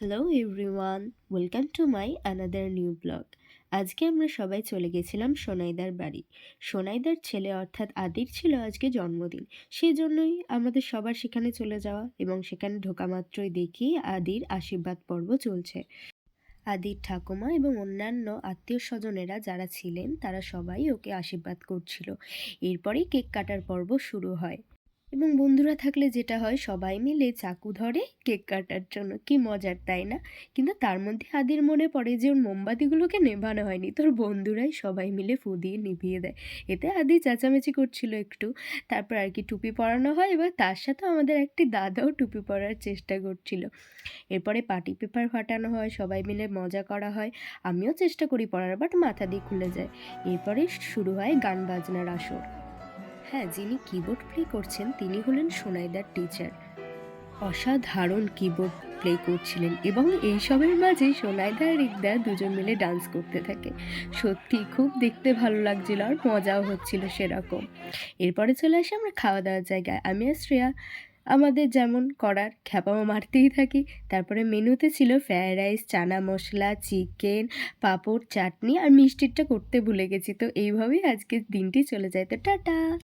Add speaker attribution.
Speaker 1: Hello everyone, welcome to my another new blog. আজকে আমরা সবাই চলে গেছিলাম সোনাইদার বাড়ি। সোনাইদার ছেলে অর্থাৎ আদির ছিল আজকে জন্মদিন। সেই জন্যই আমাদের সবার সেখানে চলে যাওয়া, এবং সেখানে ঢোকা মাত্রই দেখি আদির আশীর্বাদ পর্ব চলছে। আদির ঠাকুমা এবং অন্যান্য আত্মীয় স্বজনেরা যারা ছিলেন তারা সবাই ওকে আশীর্বাদ করছিল। এরপরেই কেক কাটার পর্ব শুরু হয়, এবং বন্ধুরা থাকলে যেটা হয় সবাই মিলে চাকু ধরে কেক কাটার জন্য। কি মজার, তাই না? কিন্তু তার মধ্যে আদির মনে পড়ে যে ওর মোমবাতিগুলোকে নেভানো হয়নি, তোর বন্ধুরাই সবাই মিলে ফু দিয়ে নিভিয়ে দেয়। এতে আদি চেঁচামেচি করছিল একটু। তারপর আর কি টুপি পরানো হয়, এবার তার সাথে আমাদের একটি দাদাও টুপি পরার চেষ্টা করছিল। এরপরে পার্টি পেপার ফাটানো হয়, সবাই মিলে মজা করা হয়। আমিও চেষ্টা করি পড়ার, বাট মাথা দিয়ে খুলে যায়। এরপরে শুরু হয় গান বাজনার আসর। হ্যাঁ, যিনি কিবোর্ড প্লে করছেন তিনি হলেন সোনাইদার টিচার। অসাধারণ কিবোর্ড প্লে করছিলেন, এবং এইসবের মাঝেই সোনাইদা আর রিকদা দুজন মিলে ডান্স করতে থাকে। সত্যি খুব দেখতে ভালো লাগছিল, আর মজাও হচ্ছিল সেরকম। এরপরে চলে আসি আমরা খাওয়া দাওয়ার জায়গায়। আমি আর শ্রেয়া আমাদের যেমন করার খ্যাপামো মারতেই থাকি। তারপরে মেনুতে ছিল fried rice, chana masala, chicken, পাঁপড়, চাটনি, আর মিষ্টিটা করতে ভুলে গেছি। তো এইভাবেই আজকের দিনটি চলে যায়। তো টাটা।